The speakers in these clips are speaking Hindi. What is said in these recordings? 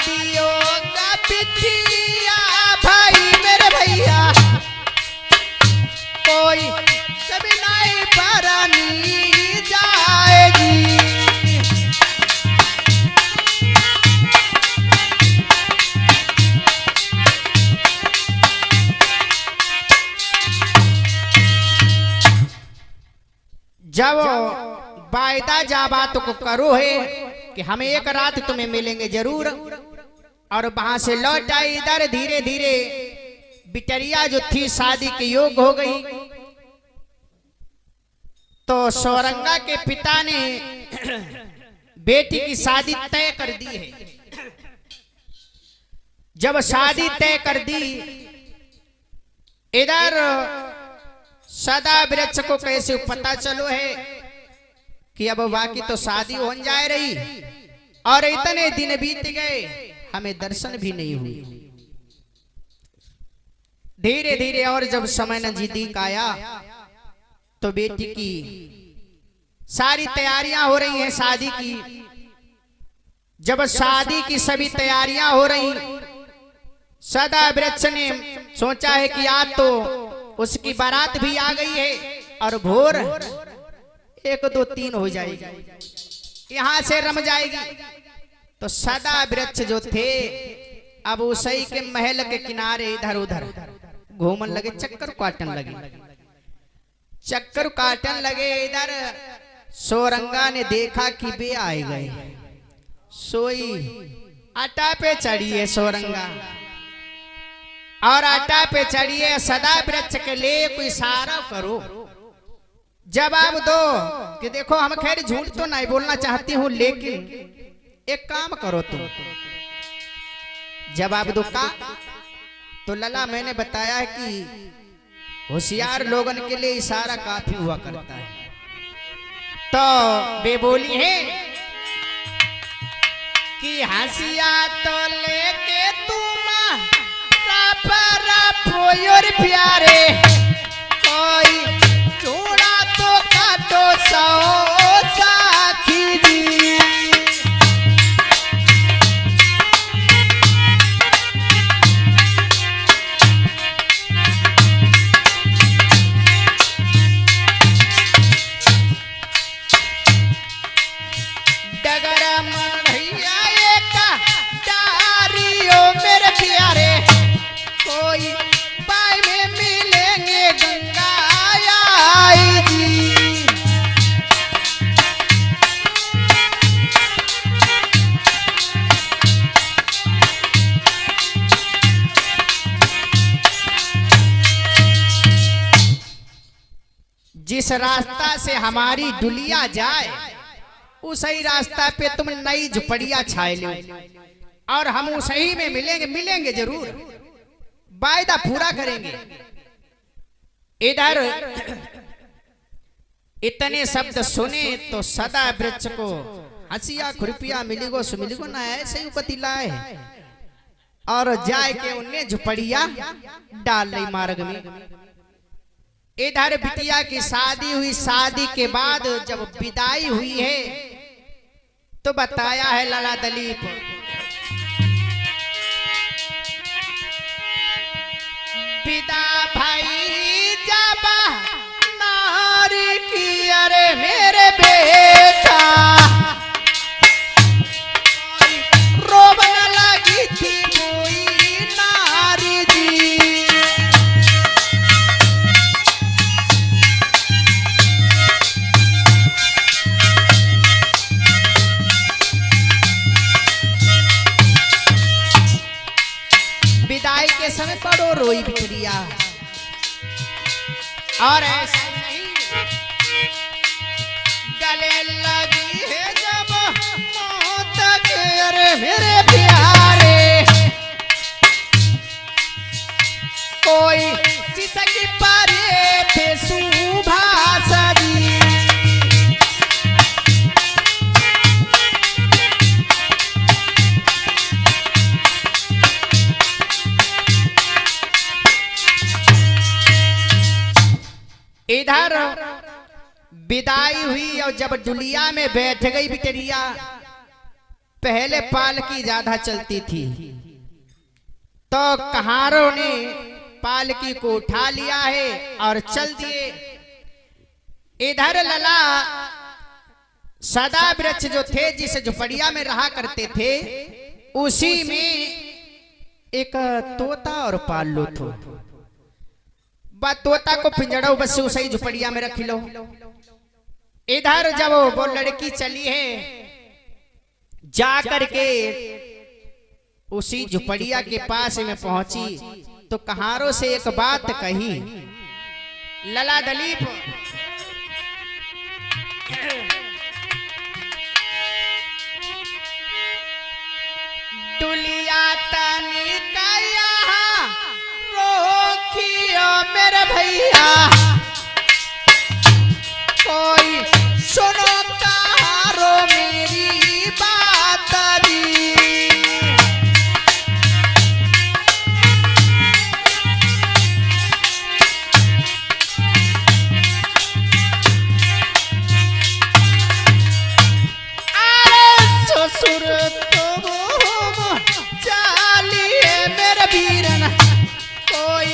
शादियों का पिठिया भाई मेरे भैया कोई कभी नहीं परनी जाएगी। जब वायदा जा बात को करो है कि हम एक रात तुम्हें मिलेंगे जरूर, और वहां से लौट आई इधर, धीरे धीरे बिटरिया जो थी शादी के योग हो गई। तो सौरंगा के पिता ने बेटी की शादी तय कर दी है। जब शादी तय कर दी, इधर सदा वृक्ष को कैसे पता चलो है कि अब बाकी तो शादी हो जाए रही, और इतने दिन बीत गए हमें दर्शन भी नहीं हुए। धीरे धीरे और जब समय नजदीक आया तो बेटी की सारी तैयारियां हो रही हैं शादी की। जब शादी की सभी तैयारियां हो रही, सदा वृक्ष ने सोचा है कि आज तो उसकी बारात भी आ गई है और भोर 1 2 3 हो जाएगी, यहां से रम जाएगी। तो सदा वृक्ष जो थे अब उसी के महल के किनारे इधर उधर घूमन लगे, चक्कर काटन लगे, चक्कर काटन लगे। इधर सौरंगा ने देखा कि वे आए गए, सोई आटा पे चढ़ी है सौरंगा, और आटा पे चढ़िए सदा वृक्ष के लिए कोई इशारा करो, जवाब दो कि देखो हम खैर झूठ तो नहीं बोलना चाहती हूं, लेकिन एक काम करो तुम। जवाब दो का? तो लला मैंने बताया है कि होशियार लोगन के लिए इशारा काफी हुआ करता है। तो वे बोली है कि हंसिया तो लेके तुम और प्यारे कोई चूड़ा तो काटो सौ साखी जी। डगर मढ़िया एक डारियो मेरे प्यारे कोई मिलेंगे गंगा आई जी। जिस रास्ता से हमारी डुलिया जाए उसी रास्ता पे तुम नई झुपड़िया छाए लो, और हम उसी में मिलेंगे जरूर, वायदा पूरा करेंगे। इधर इतने शब्द सुने तो सदा वृक्ष को हंसिया खुरपिया मिलीगो सुमिलीगो ना ऐसे ही उपतिला है, और जाए के उन्हें झुपड़िया डाल रही मार्ग में। इधर बिटिया की शादी हुई, शादी के बाद जब विदाई हुई है तो बताया है लाला दलीप पिता भाई जाबा नारी की, अरे मेरे बेटा रोबन लगी थी कोई नारी जी। विदाई के समय बड़ो रोई बिटरिया, और ऐसा नहीं गले लगी है जब मौत के, अरे मेरे प्यारे कोई सिसकी पारे थे सुभाषा जी। इधर विदाई हुई और जब डुलिया में बैठ गई बिटरिया पहले पालकी ज्यादा चलती थी, तो कहारों ने पालकी को उठा लिया है और चल दिए। इधर लला सदा वृक्ष जो थे, जिस झुपड़िया में रहा करते थे, उसी में एक तोता और पाल्लू थो। बा तोता को पिंजड़ो बस उसी झुपड़िया में रख लो। इधर जब वो लड़की चली है, जाकर के उसी झुपड़िया के पास में पहुंची, तो कहारों से एक बात कही। लला दलीप दुलिया तनी कया रोकियो मेरे भैया, कोई सुनो कहारो मेरी बात दी। ससुर तुम चालिए मेरे वीरन, कोई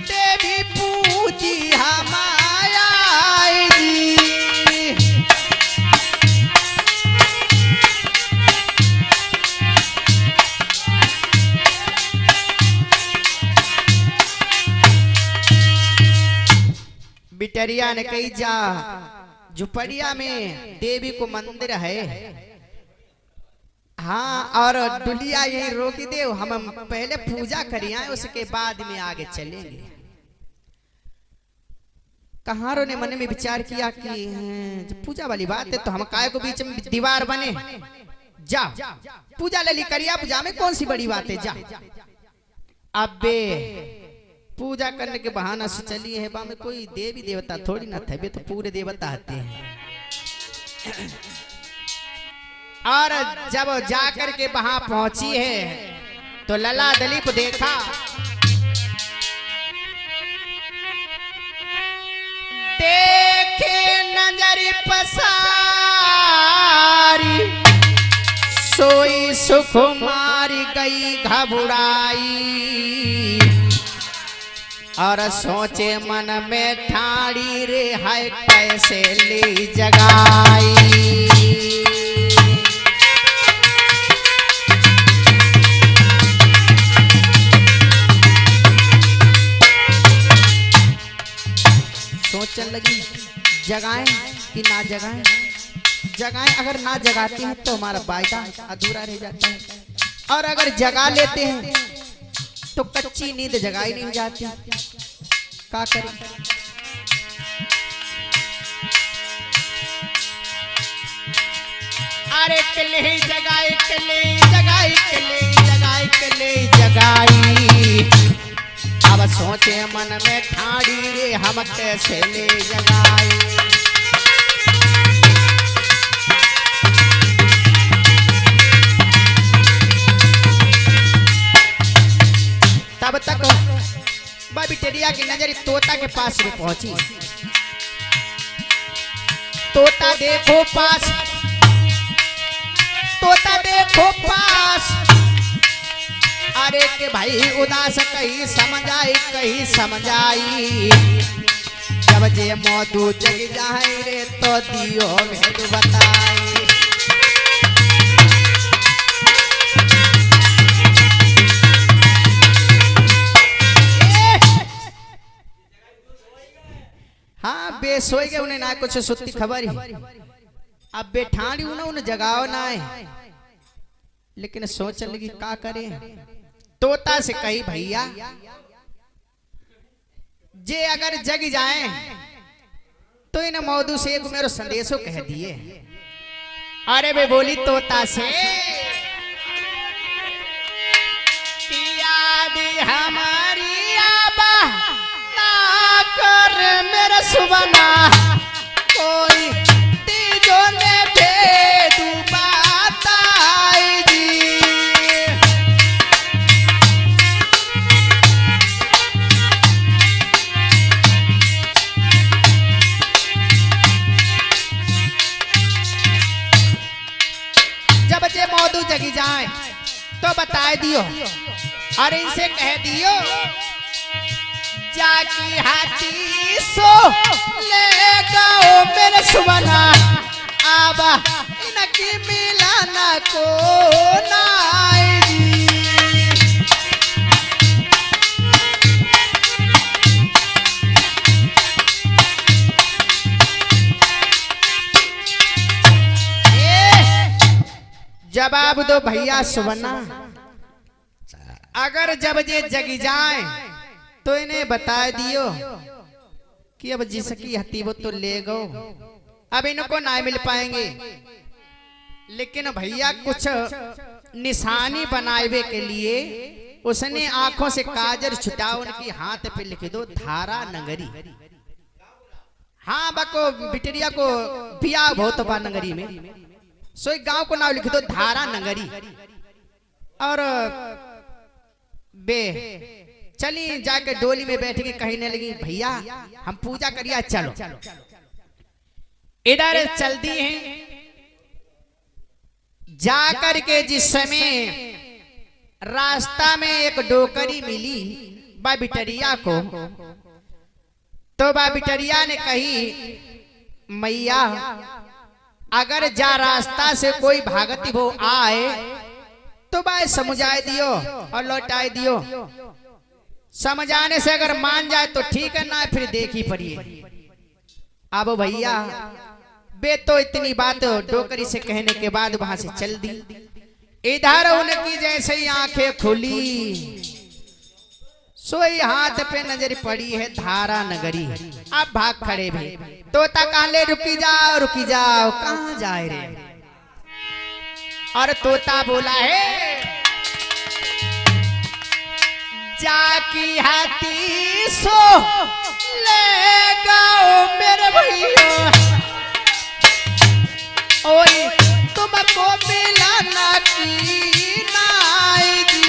देवी पूजी हमाया। बिटरिया ने कही, जा झुपड़िया में देवी को मंदिर है, हाँ, और दुलिया यही रोकी दे, हम पहले पूजा करिए, उसके बाद में आगे चलेंगे। कहारों ने मन में विचार किया कि पूजा वाली बात है, तो हम काय को बीच में दीवार बने, जा पूजा ले ली करिया, पूजा में कौन सी बड़ी बात है, जा। अबे पूजा करने के बहाना से चली है, बा में कोई देवी देवता थोड़ी ना थे, बे तो पूरे देवता आते हैं। और जब जाकर के वहां पहुंची है, तो लला दली को देखा, देखे नजरी पसारी, सोई सुकुमारी गई घबराई, और सोचे मन में ठाड़ी रे है कैसे ली जगाई। सोचने लगी, जगाएं कि ना जगाएं, जगाएं, अगर ना जगाते हैं तो हमारा वायदा अधूरा रह जाता है, और अगर जगा लेते हैं तो कच्ची नींद जगाई नहीं जाती, क्या करें। अरे कले जगाई, कले जगाई, कले जगाई, कले जगाई, अब सोचे मन में ठाड़ी रे हम कैसे ले जगाई। तब तक बिटरिया की नजर तोता के पास में पहुंची। तोता देखो पास, तोता देखो पास, अरे के भाई उदास कहीं समझाई, कहीं समझाई, जब जे मौदू जग जाए रे तो दियो भेद बताई। हाँ बे सोए गए, उन्हें ना कुछ सुत्ती खबर ही, अब बेठाड़ी उन्हें जगाओ ना है, लेकिन सोच लगी क्या करे। तोता से कही, भैया जे अगर जग जाए तो इन मौदू से एक मेरो संदेशो कह दिए। अरे बे बोली तोता से, याद हमारी आबा ना कर मेरा सुबना, कोई तीजो ने भेद बताई जी। जब जे मौदू जगी जाए तो बता दियो, और इनसे कह दियो जाकी हाथी सो ले गाओ मेरे सुमना, आबा इनकी मिलाना को नाई। जवाब दो भैया सुवना, अगर जब ये जगी जाए तो इन्हें बता दियो कि अब जिसकी हती वो तो ले गो, अब इनको ना मिल पाएंगे। लेकिन भैया कुछ निशानी बनावे के लिए उसने आंखों से काजल छुटा उनकी हाथ पे लिख दो धारा नगरी। हाँ बको बिटरिया को बिया बहुत बा नगरी में, सो एक गांव को नाम लिख दो धारा नगरी। और बे चली जाके डोली में बैठ के कहने लगी भैया हम पूजा करिए चलो। इधर चल दी हैं, जाकर के जिस समय रास्ता में एक डोकरी मिली बा बिटरिया को, तो बा बिटरिया ने कही मैया अगर जा रास्ता से कोई भागती वो आए तो भाई समझाए दियो और लौटाए दियो। समझाने से अगर मान जाए तो ठीक है, ना फिर देखी पड़िए। अब भैया बे तो इतनी बात डोकरी से कहने के बाद वहां से चल दी। इधर उनकी जैसे ही आंखें खुली सोई हाथ पे नजर पड़ी है धारा नगरी। अब भाग खड़े भी, तोता कहले रुकी जाओ कहां जाए रे। और तोता बोला है जाकी हाथी सो ले गाओ मेरे भैया, ओए तुमको मिलाना की नाई जी।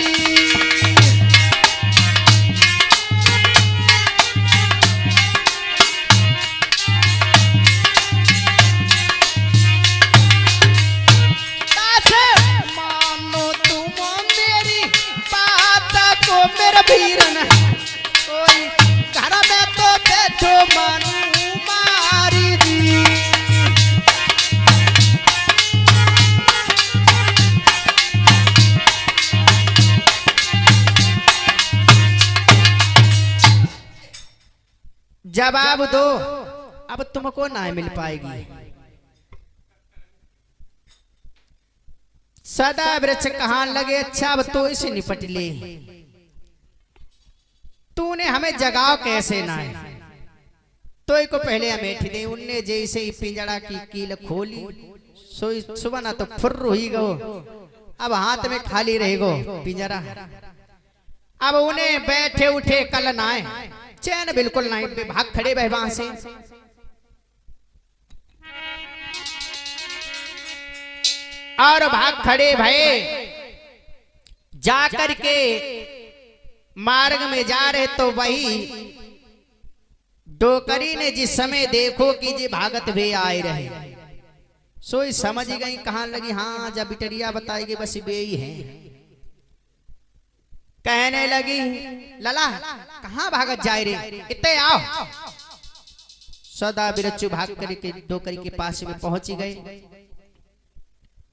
मेरा भीरन कोई घर में तो बैठो मनु मारी दी। जवाब दो अब तुमको ना मिल पाएगी। सदा वृक्ष कहां लगे अच्छा अब तो इसे निपट ले, तूने हमें जगाओ कैसे ना है। तो को पहले अमेठी दे, उनने जैसे ही पिंजड़ा की कील खोली सोई सुबह ना तो फुर्र ही गो, अब हाथ में खाली रहेगो पिंजरा। अब उन्हें बैठे उठे कल नाए चैन बिल्कुल नहीं, भाग खड़े बह वहां से। और भाग खड़े भये जाकर के मार्ग में जा रहे तो वही डोकरी ने जिस समय देखो कि जी भागत वे आए रहे, सोई समझ गई कहां लगी हाँ जब बिटरिया बताएगी बस वे ही है। कहने लगी लला कहां भागत जाए रे, इतने आओ। सदा बिरच्चू भाग करके डोकरी के पास में पहुंची गए।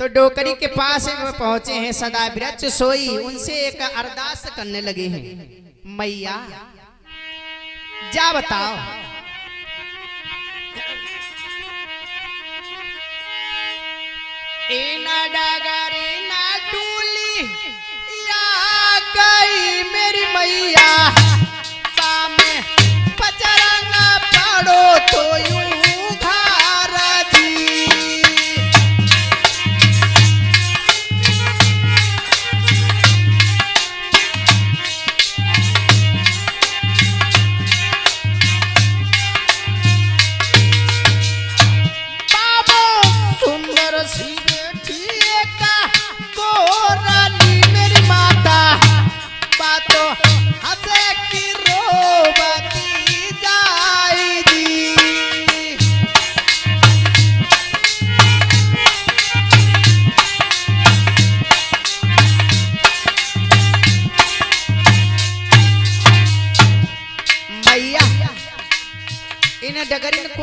तो डोकरी के पास में पहुंचे हैं सदा बिरच्च सोई, उनसे एक अरदास करने लगे हैं मैया जा बताओ इना डगरी ना डूली या गई मेरी मैया, पामे पचरंगा पड़ो तो यूं का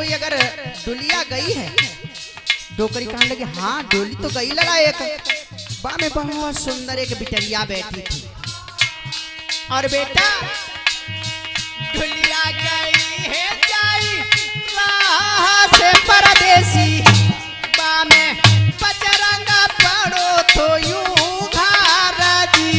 कोई अगर डुलिया गई है। डोकरी कहने लगे हाँ डोली तो गई लड़ा एक, बा में बहुत सुंदर एक बिटरिया बैठी थी। और बेटा डुलिया गई है जाई राह से परदेसी, बा में पचरंगा पड़ो तो यूं घार दी।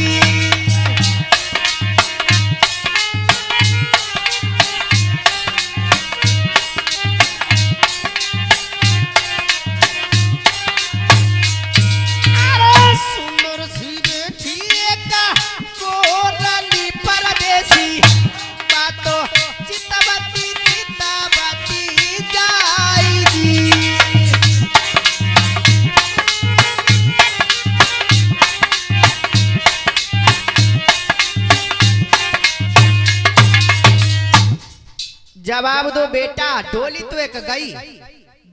जवाब दो बेटा, डोली तो एक गई,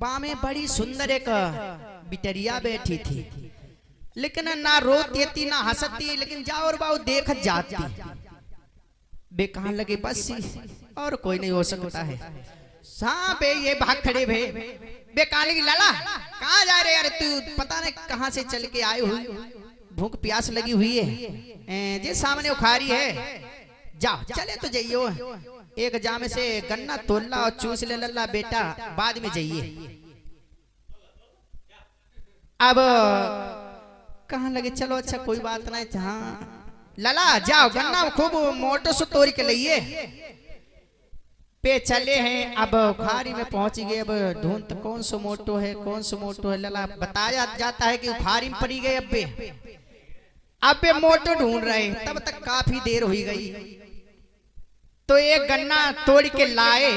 बामे बड़ी सुंदर एक बिटरिया बैठी थी, लेकिन ना रोती थी ना हंसती, लेकिन जाओ और बाऊ देख जाती। बे कहां लगे बस और कोई नहीं हो सकता है। हाँ बे ये भाग खड़े भे। बे कहां लगी लाला कहां जा रहे यार तू, पता नहीं कहां से चल के आए हुई, भूख प्यास लगी हुई है, जे सामने उखारी है, जाओ चले तो जाइयो, एक जामे से गन्ना तोड़ला और चूस ले लल्ला बेटा, बाद में जाइए। अब कहां लगे चलो अच्छा कोई बात नहीं, हाँ लला जाओ गन्ना खूब मोटो से तोड़ के लाइए। पे चले हैं, अब उखारी में पहुंच गए। अब ढूंढ कौन सो मोटो है कौन सो मोटो है, लला बताया जाता है कि उखारी में पड़ी गए। अब बे मोटो ढूंढ रहे, तब तक काफी देर हो गई। तो एक गन्ना तोड़ के लाए